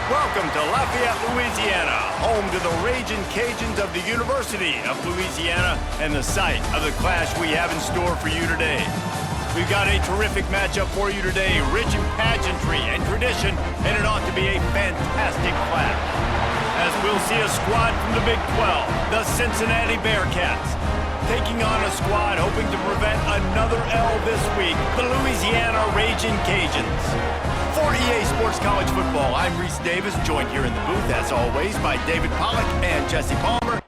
Welcome to Lafayette, Louisiana, home to the Ragin' Cajuns of the University of Louisiana and the site of the clash we have in store for you today. We've got a terrific matchup for you today, rich in pageantry and tradition, and it ought to be a fantastic clash. As we'll see a squad from the Big 12, the Cincinnati Bearcats, taking on a squad hoping to prevent another L this week, the Louisiana Ragin' Cajuns. For EA Sports College Football, I'm Reese Davis, joined here in the booth, as always, by David Pollack and Jesse Palmer.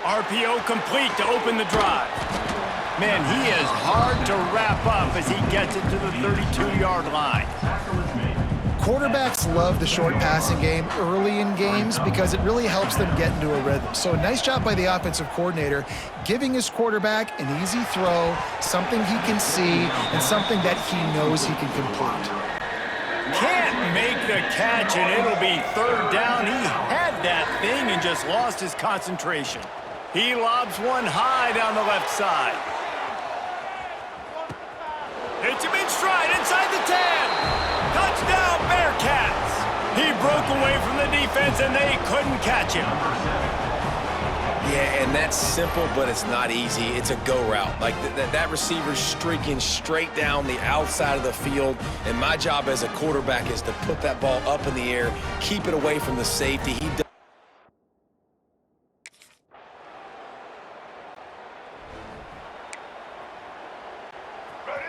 RPO complete to open the drive. Man, he is hard to wrap up as he gets it to the 32-yard line. Quarterbacks love the short passing game early in games because it really helps them get into a rhythm. So nice job by the offensive coordinator, giving his quarterback an easy throw, something he can see, and something that he knows he can complete. Can't make the catch, and it'll be third down. He had that thing and just lost his concentration. He lobs one high down the left side. Hits him in stride inside the 10. Touchdown, Bearcats. He broke away from the defense, and they couldn't catch him. Yeah, and that's simple, but it's not easy. It's a go route. Like that receiver's streaking straight down the outside of the field, and my job as a quarterback is to put that ball up in the air, keep it away from the safety.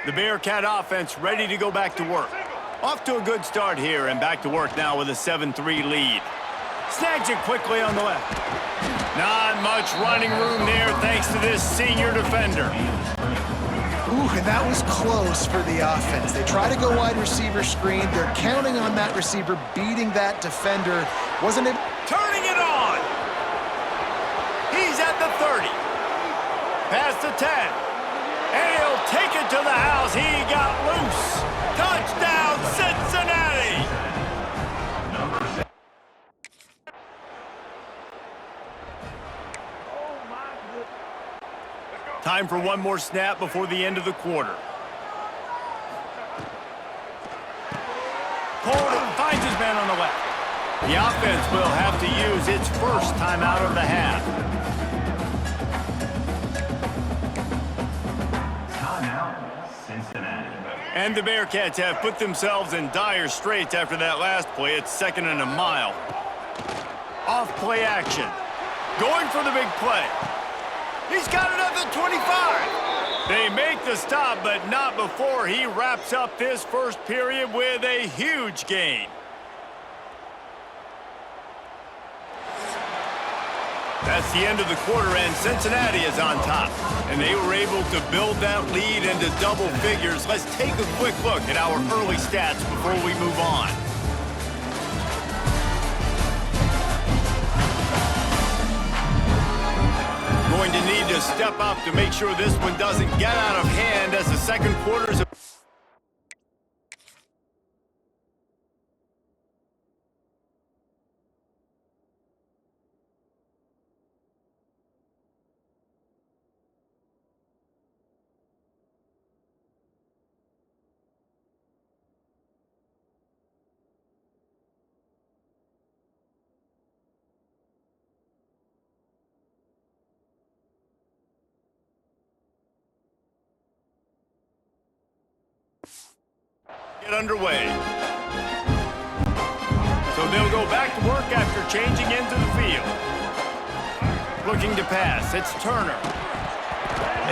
The Bearcat offense ready to go back to work. Off to a good start here and back to work now with a 7-3 lead. Snags it quickly on the left. Not much running room there thanks to this senior defender. Ooh, and that was close for the offense. They try to go wide receiver screen. They're counting on that receiver beating that defender. Wasn't it? Turning it on. He's at the 30. Past the 10. And he'll take it to the house. He got loose. Touchdown, Cincinnati! Time for one more snap before the end of the quarter. Pollard finds his man on the left. The offense will have to use its first timeout of the half. And the Bearcats have put themselves in dire straits after that last play. It's 2nd and a mile. Off play action. Going for the big play. He's got it at the 25. They make the stop, but not before he wraps up this first period with a huge gain. That's the end of the quarter, and Cincinnati is on top. And they were able to build that lead into double figures. Let's take a quick look at our early stats before we move on. Going to need to step up to make sure this one doesn't get out of hand as the second quarter is... Get underway. So they'll go back to work after changing into the field. Looking to pass, it's Turner.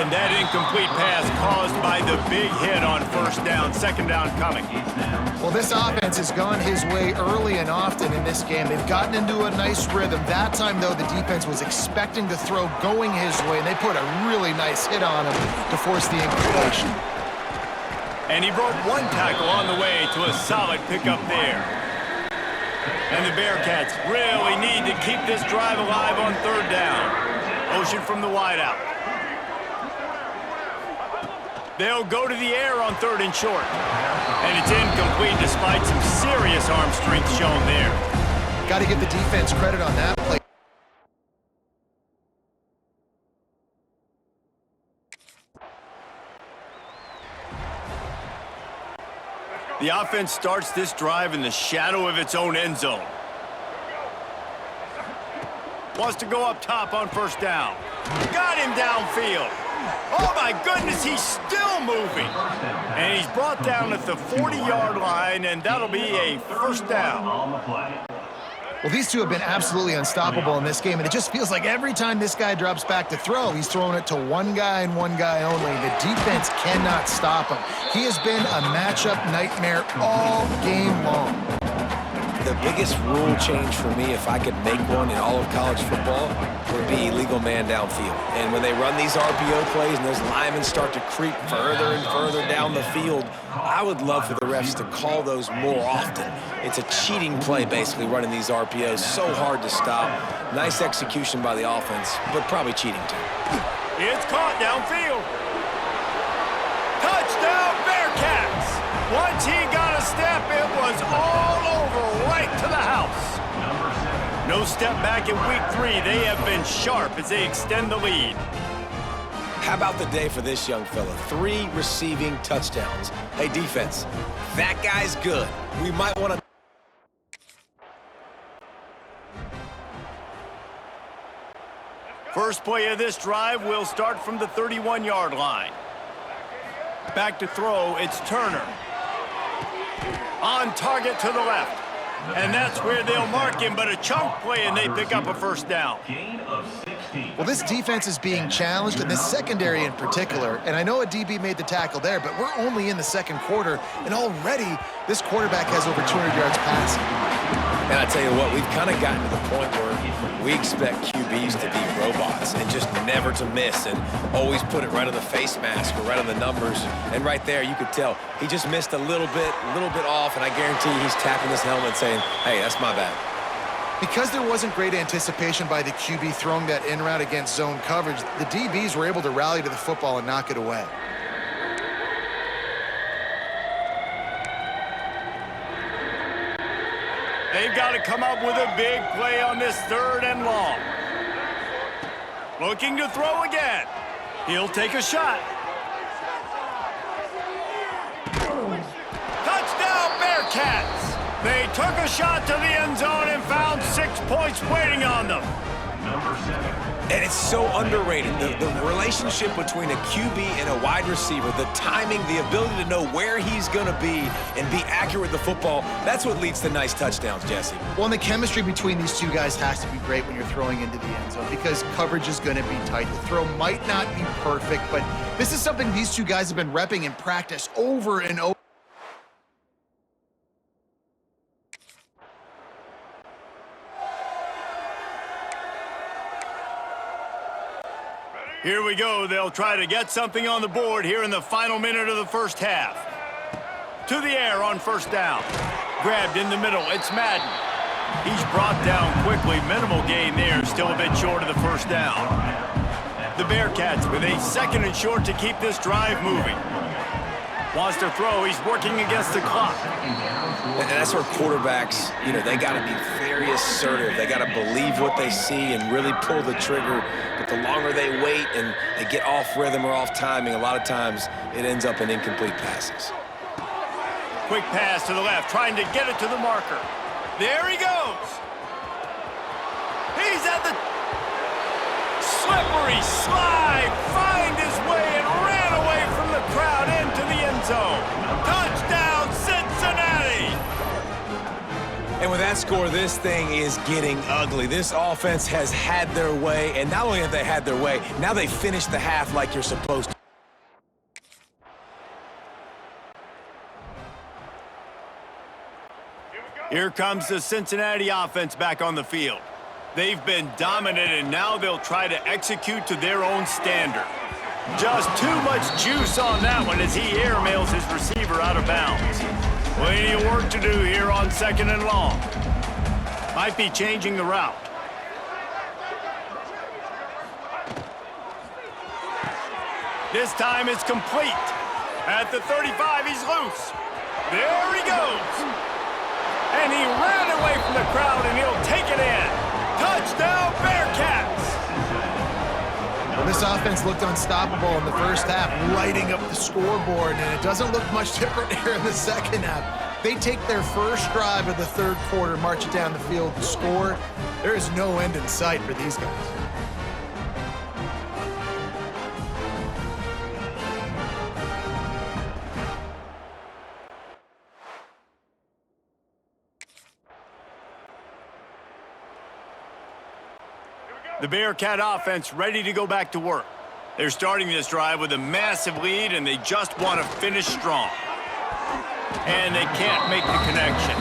And that incomplete pass caused by the big hit on first down, second down coming. Well, this offense has gone his way early and often in this game. They've gotten into a nice rhythm. That time, though, the defense was expecting the throw going his way, and they put a really nice hit on him to force the incompletion. And he broke one tackle on the way to a solid pickup there. And the Bearcats really need to keep this drive alive on third down. Motion from the wideout. They'll go to the air on 3rd and short. And it's incomplete despite some serious arm strength shown there. Got to give the defense credit on that play. The offense starts this drive in the shadow of its own end zone. Wants to go up top on 1st down. Got him downfield. Oh, my goodness, he's still moving. And he's brought down at the 40-yard line, and that'll be a 1st down. Well, these two have been absolutely unstoppable in this game, and it just feels like every time this guy drops back to throw, he's throwing it to one guy and one guy only. The defense cannot stop him. He has been a matchup nightmare all game long. The biggest rule change for me, if I could make one in all of college football, would be illegal man downfield. And when they run these RPO plays and those linemen start to creep further and further down the field, I would love for the refs to call those more often. It's a cheating play, basically, running these RPOs. So hard to stop. Nice execution by the offense, but probably cheating too. It's caught downfield. Touchdown, Bearcats! Once he got a step, it was all over, right to the house. No step back in week 3. They have been sharp as they extend the lead. How about the day for this young fella? 3 receiving touchdowns. Hey, defense, that guy's good. We might want to... First play of this drive will start from the 31-yard line. Back to throw, it's Turner. On target to the left. And that's where they'll mark him, but a chunk play and they pick up a 1st down. Well, this defense is being challenged, and this secondary in particular. And I know a DB made the tackle there, but we're only in the 2nd quarter, and already this quarterback has over 200 yards passing. And I tell you what, we've kind of gotten to the point where we expect QBs to be robots and just never to miss and always put it right on the face mask or right on the numbers. And right there, you could tell he just missed a little bit off, and I guarantee he's tapping his helmet saying, hey, that's my bad. Because there wasn't great anticipation by the QB throwing that in route against zone coverage, the DBs were able to rally to the football and knock it away. They've got to come up with a big play on this 3rd and long. Looking to throw again. He'll take a shot. Touchdown, Bearcats! They took a shot to the end zone and found 6 points waiting on them. And it's so underrated. The relationship between a QB and a wide receiver, the timing, the ability to know where he's going to be and be accurate with the football, that's what leads to nice touchdowns, Jesse. Well, and the chemistry between these two guys has to be great when you're throwing into the end zone because coverage is going to be tight. The throw might not be perfect, but this is something these two guys have been repping in practice over and over. Here we go. They'll try to get something on the board here in the final minute of the 1st half. To the air on 1st down. Grabbed in the middle. It's Madden. He's brought down quickly. Minimal gain there. Still a bit short of the 1st down. The Bearcats with a 2nd and short to keep this drive moving. Wants to throw. He's working against the clock. And that's where quarterbacks, they got to be very assertive. They got to believe what they see and really pull the trigger. But the longer they wait and they get off rhythm or off timing, a lot of times it ends up in incomplete passes. Quick pass to the left, trying to get it to the marker. There he goes. He's at the slippery slide, find his way and ran away from the crowd into the end zone. Touchdown, Cincinnati! And with that score, this thing is getting ugly. This offense has had their way, and not only have they had their way, now they finished the half like you're supposed to. Here comes the Cincinnati offense back on the field. They've been dominant, and now they'll try to execute to their own standard. Just too much juice on that one as he airmails his receiver out of bounds. Plenty of work to do here on 2nd and long. Might be changing the route. This time it's complete. At the 35, he's loose. There he goes. And he ran away from the crowd, and he'll take it in. Touchdown, Bearcats! Well, this offense looked unstoppable in the first half, lighting up the scoreboard, and it doesn't look much different here in the second half. They take their first drive of the third quarter, march it down the field, and score. There is no end in sight for these guys. The Bearcat offense ready to go back to work. They're starting this drive with a massive lead, and they just want to finish strong. And they can't make the connection.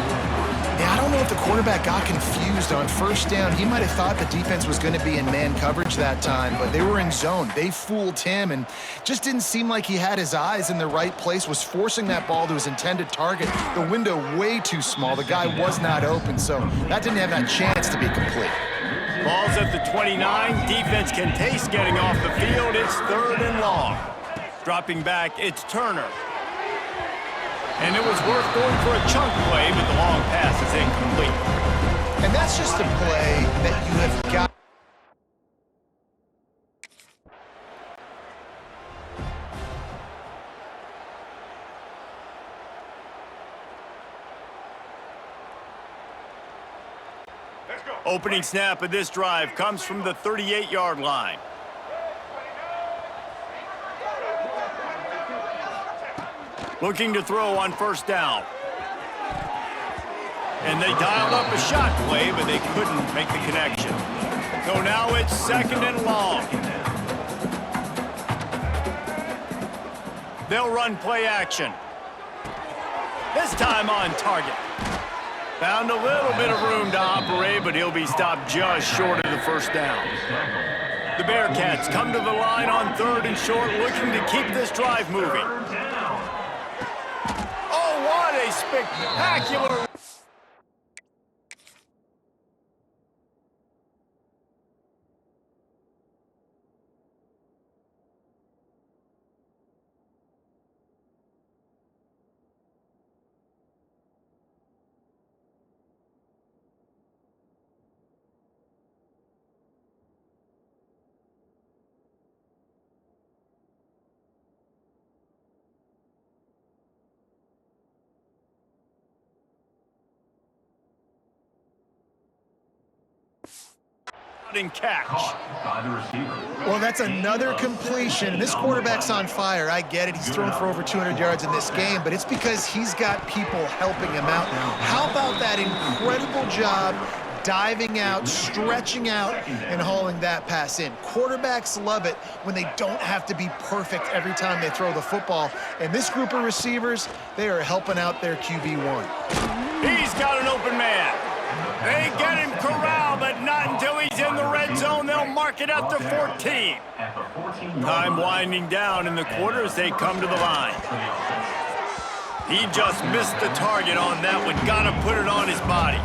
Yeah, I don't know if the quarterback got confused on first down. He might have thought the defense was going to be in man coverage that time, but they were in zone. They fooled him and just didn't seem like he had his eyes in the right place, was forcing that ball to his intended target. The window way too small. The guy was not open, so that didn't have that chance to be complete. Ball's at the 29. Defense can taste getting off the field. It's 3rd and long. Dropping back, it's Turner. And it was worth going for a chunk play, but the long pass is incomplete. And that's just a play that you have got. Opening snap of this drive comes from the 38-yard line. Looking to throw on first down. And they dialed up a shot play, but they couldn't make the connection. So now it's 2nd and long. They'll run play action. This time on target. Found a little bit of room to operate, but he'll be stopped just short of the first down. The Bearcats come to the line on 3rd and short, looking to keep this drive moving. Oh, what a spectacular... and catch. Well, that's another completion. This quarterback's on fire. I get it. He's thrown for over 200 yards in this game, but it's because he's got people helping him out. How about that incredible job diving out, stretching out, and hauling that pass in? Quarterbacks love it when they don't have to be perfect every time they throw the football. And this group of receivers, they are helping out their QB1. He's got an open man. They get him corralled, but not until he's in the red zone. They'll mark it at the 14. Time winding down in the quarter as they come to the line. He just missed the target on that one. Gotta put it on his body.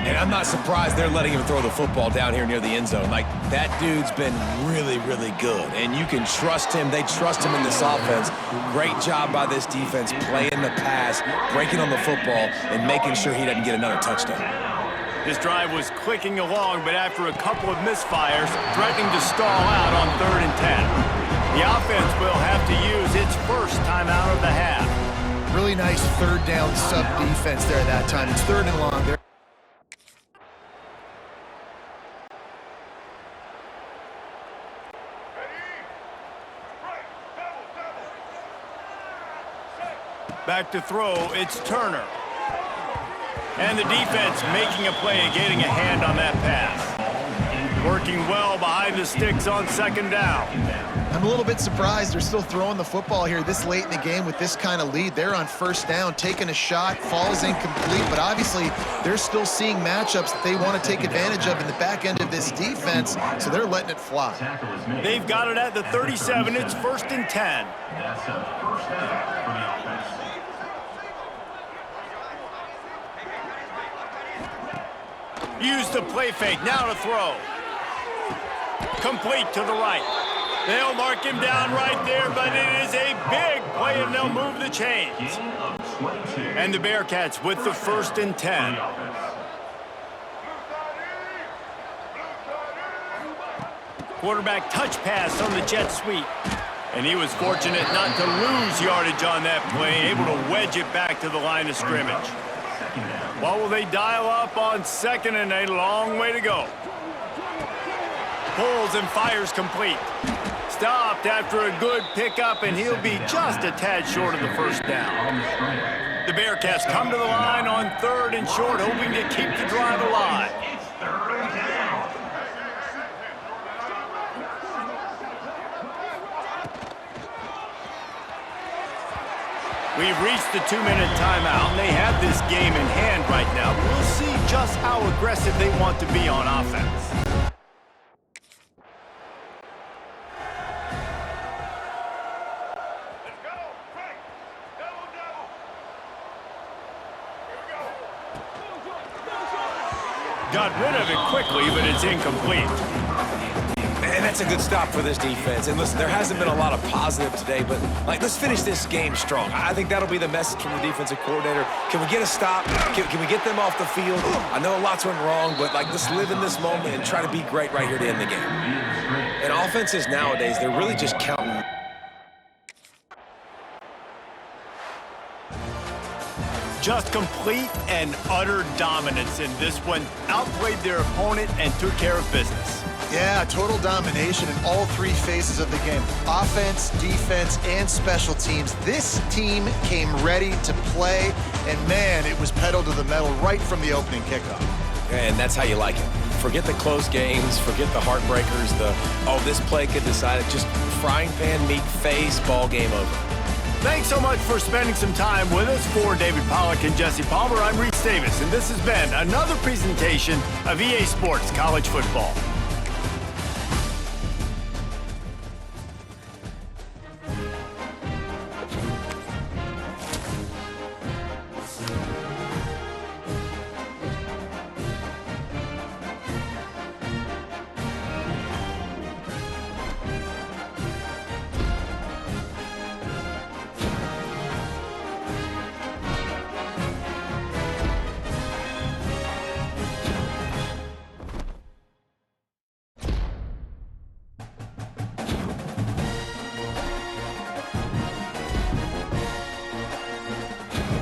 And I'm not surprised they're letting him throw the football down here near the end zone. Like, that dude's been really, really good. And you can trust him. They trust him in this offense. Great job by this defense playing the pass, breaking on the football, and making sure he doesn't get another touchdown. This drive was clicking along, but after a couple of misfires, threatening to stall out on 3rd and 10. The offense will have to use its first timeout of the half. Really nice 3rd down sub defense there that time. It's 3rd and long there. Back to throw, it's Turner. And the defense making a play and getting a hand on that pass. Working well behind the sticks on 2nd down. I'm a little bit surprised they're still throwing the football here this late in the game with this kind of lead. They're on 1st down, taking a shot, falls incomplete, but obviously they're still seeing matchups that they want to take advantage of in the back end of this defense, so they're letting it fly. They've got it at the 37. It's 1st and 10. That's a first down for the offense. Use the play fake, now to throw. Complete to the right. They'll mark him down right there, but it is a big play, and they'll move the chains. Gain of 22. And the Bearcats with the 1st and 10. Quarterback touch pass on the jet sweep. And he was fortunate not to lose yardage on that play, able to wedge it back to the line of scrimmage. Second down. What will they dial up on 2nd and a long way to go? Pulls and fires complete. Stopped after a good pickup, and he'll be just a tad short of the 1st down. On the strike. The Bearcats come to the line on 3rd and short, hoping to keep the drive alive. It's 3rd down. We've reached the 2-minute timeout, and they have this game in hand right now. We'll see just how aggressive they want to be on offense. Got rid of it quickly, but it's incomplete. And that's a good stop for this defense. And listen, there hasn't been a lot of positive today, but let's finish this game strong. I think that'll be the message from the defensive coordinator. Can we get a stop? Can we get them off the field? I know lots went wrong, but let's live in this moment and try to be great right here to end the game. And offenses nowadays, they're really just counting. Just complete and utter dominance in this one. Outplayed their opponent and took care of business. Yeah, total domination in all 3 phases of the game. Offense, defense, and special teams. This team came ready to play, and man, it was pedal to the metal right from the opening kickoff. And that's how you like it. Forget the close games, forget the heartbreakers, this play could decide it. Just frying pan meat face, ball game over. Thanks so much for spending some time with us. For David Pollack and Jesse Palmer, I'm Reese Davis, and this has been another presentation of EA Sports College Football.